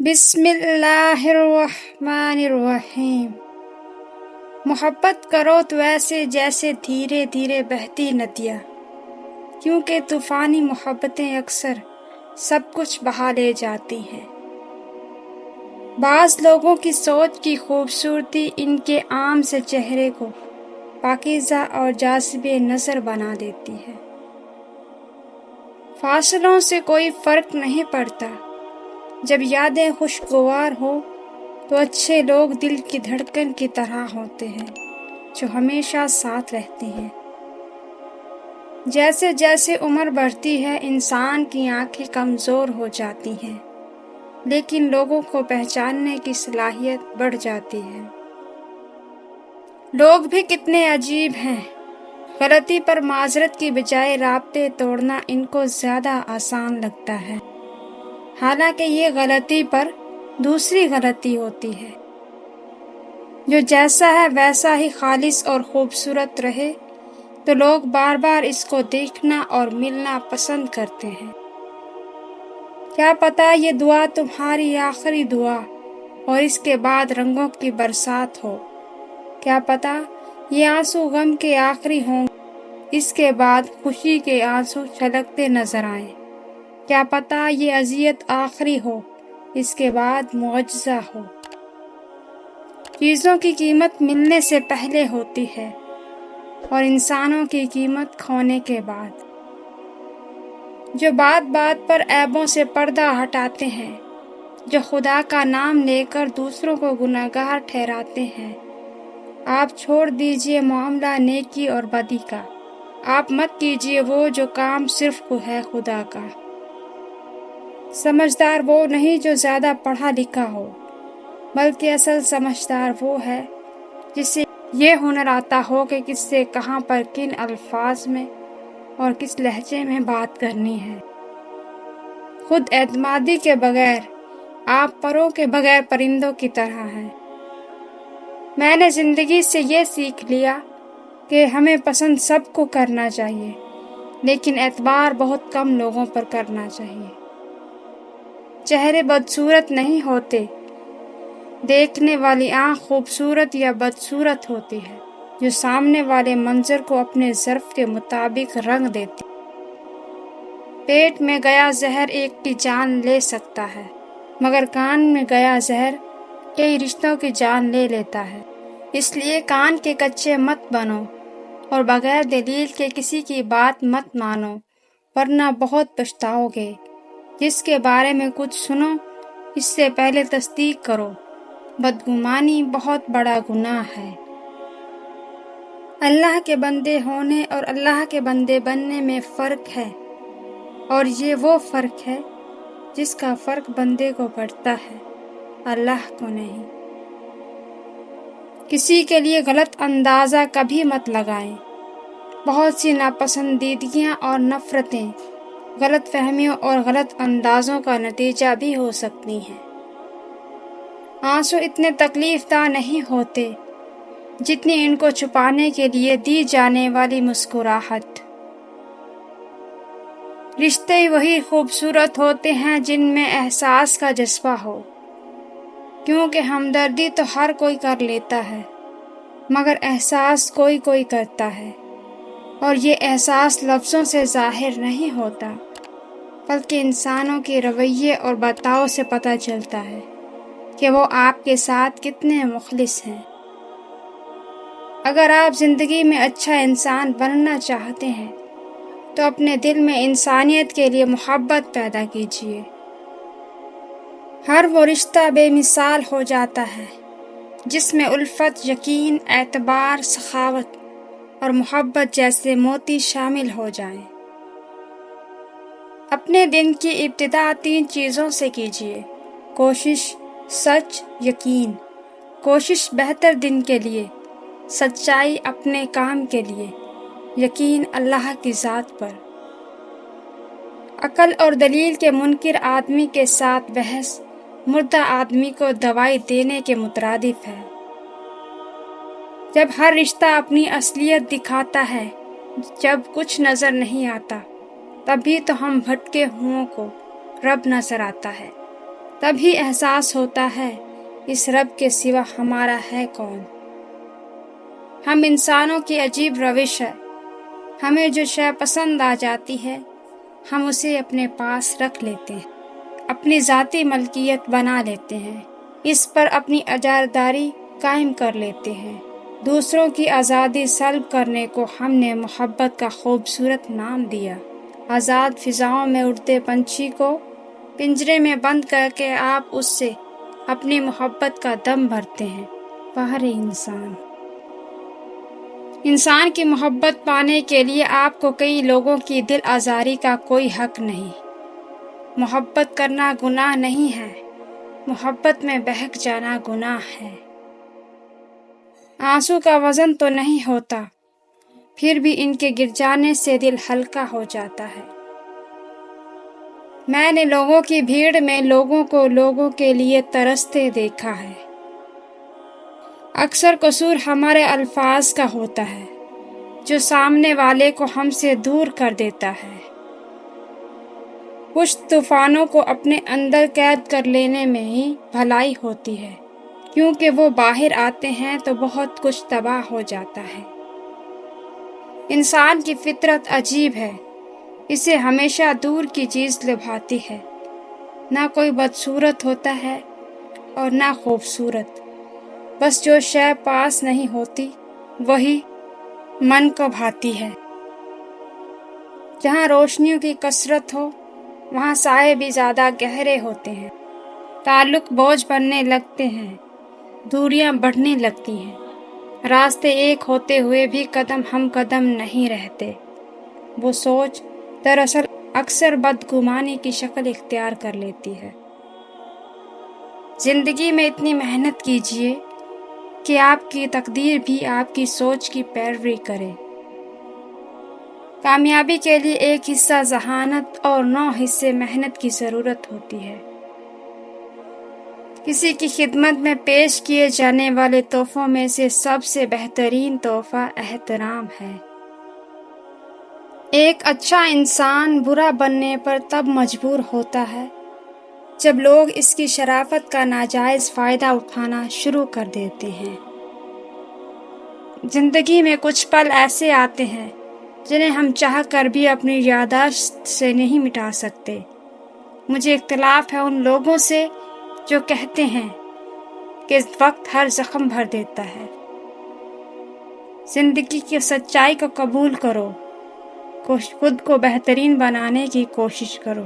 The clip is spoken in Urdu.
بسم اللہ الرحمن الرحیم۔ محبت کرو تو ایسے جیسے دھیرے دھیرے بہتی ندیاں، کیونکہ طوفانی محبتیں اکثر سب کچھ بہا لے جاتی ہیں۔ بعض لوگوں کی سوچ کی خوبصورتی ان کے عام سے چہرے کو پاکیزہ اور جاذب نظر بنا دیتی ہے۔ فاصلوں سے کوئی فرق نہیں پڑتا، جب یادیں خوشگوار ہو تو اچھے لوگ دل کی دھڑکن کی طرح ہوتے ہیں جو ہمیشہ ساتھ رہتے ہیں۔ جیسے جیسے عمر بڑھتی ہے انسان کی آنکھیں کمزور ہو جاتی ہیں، لیکن لوگوں کو پہچاننے کی صلاحیت بڑھ جاتی ہے۔ لوگ بھی کتنے عجیب ہیں، غلطی پر معذرت کی بجائے رابطے توڑنا ان کو زیادہ آسان لگتا ہے، حالانکہ یہ غلطی پر دوسری غلطی ہوتی ہے۔ جو جیسا ہے ویسا ہی خالص اور خوبصورت رہے تو لوگ بار بار اس کو دیکھنا اور ملنا پسند کرتے ہیں۔ کیا پتہ یہ دعا تمہاری آخری دعا اور اس کے بعد رنگوں کی برسات ہو۔ کیا پتہ یہ آنسو غم کے آخری ہوں، اس کے بعد خوشی کے آنسو چھلکتے نظر آئیں۔ کیا پتہ یہ اذیت آخری ہو، اس کے بعد معجزہ ہو۔ چیزوں کی قیمت ملنے سے پہلے ہوتی ہے اور انسانوں کی قیمت کھونے کے بعد۔ جو بات بات پر عیبوں سے پردہ ہٹاتے ہیں، جو خدا کا نام لے کر دوسروں کو گنہگار ٹھہراتے ہیں، آپ چھوڑ دیجئے معاملہ نیکی اور بدی کا۔ آپ مت کیجئے وہ جو کام صرف کو ہے خدا کا۔ سمجھدار وہ نہیں جو زیادہ پڑھا لکھا ہو، بلکہ اصل سمجھدار وہ ہے جسے یہ ہنر آتا ہو کہ کس سے کہاں پر کن الفاظ میں اور کس لہجے میں بات کرنی ہے۔ خود اعتمادی کے بغیر آپ پروں کے بغیر پرندوں کی طرح ہیں۔ میں نے زندگی سے یہ سیکھ لیا کہ ہمیں پسند سب کو کرنا چاہیے، لیکن اعتبار بہت کم لوگوں پر کرنا چاہیے۔ چہرے بدصورت نہیں ہوتے، دیکھنے والی آنکھ خوبصورت یا بدصورت ہوتی ہے، جو سامنے والے منظر کو اپنے ظرف کے مطابق رنگ دیتی۔ پیٹ میں گیا زہر ایک کی جان لے سکتا ہے، مگر کان میں گیا زہر کئی رشتوں کی جان لے لیتا ہے۔ اس لیے کان کے کچے مت بنو اور بغیر دلیل کے کسی کی بات مت مانو، ورنہ بہت پچھتاؤ گے۔ جس کے بارے میں کچھ سنو اس سے پہلے تصدیق کرو، بدگمانی بہت بڑا گناہ ہے۔ اللہ کے بندے ہونے اور اللہ کے بندے بننے میں فرق ہے، اور یہ وہ فرق ہے جس کا فرق بندے کو پڑتا ہے، اللہ کو نہیں۔ کسی کے لیے غلط اندازہ کبھی مت لگائیں۔ بہت سی ناپسندیدگیاں اور نفرتیں غلط فہمیوں اور غلط اندازوں کا نتیجہ بھی ہو سکتی ہیں۔ آنسو اتنے تکلیف دہ نہیں ہوتے جتنی ان کو چھپانے کے لیے دی جانے والی مسکراہٹ۔ رشتے وہی خوبصورت ہوتے ہیں جن میں احساس کا جذبہ ہو، کیونکہ ہمدردی تو ہر کوئی کر لیتا ہے، مگر احساس کوئی کوئی کرتا ہے، اور یہ احساس لفظوں سے ظاہر نہیں ہوتا، بلکہ انسانوں کے رویے اور برتاؤ سے پتہ چلتا ہے کہ وہ آپ کے ساتھ کتنے مخلص ہیں۔ اگر آپ زندگی میں اچھا انسان بننا چاہتے ہیں تو اپنے دل میں انسانیت کے لیے محبت پیدا کیجیے۔ ہر وہ رشتہ بے مثال ہو جاتا ہے جس میں الفت، یقین، اعتبار، سخاوت اور محبت جیسے موتی شامل ہو جائیں۔ اپنے دن کی ابتدا 3 چیزوں سے کیجیے: کوشش، سچ، یقین۔ کوشش بہتر دن کے لیے، سچائی اپنے کام کے لیے، یقین اللہ کی ذات پر۔ عقل اور دلیل کے منکر آدمی کے ساتھ بحث مردہ آدمی کو دوائی دینے کے مترادف ہے۔ جب ہر رشتہ اپنی اصلیت دکھاتا ہے، جب کچھ نظر نہیں آتا، تبھی تو ہم بھٹکے ہوئوں کو رب نظر آتا ہے۔ تبھی احساس ہوتا ہے اس رب کے سوا ہمارا ہے کون۔ ہم انسانوں کی عجیب روش ہے، ہمیں جو شے پسند آ جاتی ہے ہم اسے اپنے پاس رکھ لیتے ہیں، اپنی ذاتی ملکیت بنا لیتے ہیں، اس پر اپنی اجارداری قائم کر لیتے ہیں۔ دوسروں کی آزادی سلب کرنے کو ہم نے محبت کا خوبصورت نام دیا۔ آزاد فضاؤں میں اڑتے پنچھی کو پنجرے میں بند کر کے آپ اس سے اپنی محبت کا دم بھرتے ہیں۔ بہر انسان، انسان کی محبت پانے کے لیے آپ کو کئی لوگوں کی دل آزاری کا کوئی حق نہیں۔ محبت کرنا گناہ نہیں ہے، محبت میں بہک جانا گناہ ہے۔ آنسو کا وزن تو نہیں ہوتا، پھر بھی ان کے گر جانے سے دل ہلکا ہو جاتا ہے۔ میں نے لوگوں کی بھیڑ میں لوگوں کو لوگوں کے لیے ترستے دیکھا ہے۔ اکثر قصور ہمارے الفاظ کا ہوتا ہے جو سامنے والے کو ہم سے دور کر دیتا ہے۔ کچھ طوفانوں کو اپنے اندر قید کر لینے میں ہی بھلائی ہوتی ہے، کیونکہ وہ باہر آتے ہیں تو بہت کچھ تباہ ہو جاتا ہے۔ انسان کی فطرت عجیب ہے، اسے ہمیشہ دور کی چیز لبھاتی ہے۔ نہ کوئی بدصورت ہوتا ہے اور نہ خوبصورت، بس جو شے پاس نہیں ہوتی وہی من کو بھاتی ہے۔ جہاں روشنیوں کی کثرت ہو وہاں سائے بھی زیادہ گہرے ہوتے ہیں، تعلق بوجھ بننے لگتے ہیں، دوریاں بڑھنے لگتی ہیں، راستے ایک ہوتے ہوئے بھی قدم ہم قدم نہیں رہتے۔ وہ سوچ دراصل اکثر بدگمانی کی شکل اختیار کر لیتی ہے۔ زندگی میں اتنی محنت کیجیے کہ آپ کی تقدیر بھی آپ کی سوچ کی پیروی کرے۔ کامیابی کے لیے ایک حصہ ذہانت اور 9 حصے محنت کی ضرورت ہوتی ہے۔ کسی کی خدمت میں پیش کیے جانے والے تحفوں میں سے سب سے بہترین تحفہ احترام ہے۔ ایک اچھا انسان برا بننے پر تب مجبور ہوتا ہے جب لوگ اس کی شرافت کا ناجائز فائدہ اٹھانا شروع کر دیتے ہیں۔ زندگی میں کچھ پل ایسے آتے ہیں جنہیں ہم چاہ کر بھی اپنی یادداشت سے نہیں مٹا سکتے۔ مجھے اختلاف ہے ان لوگوں سے جو کہتے ہیں کہ وقت ہر زخم بھر دیتا ہے۔ زندگی کی سچائی کو قبول کرو، خود کو بہترین بنانے کی کوشش کرو۔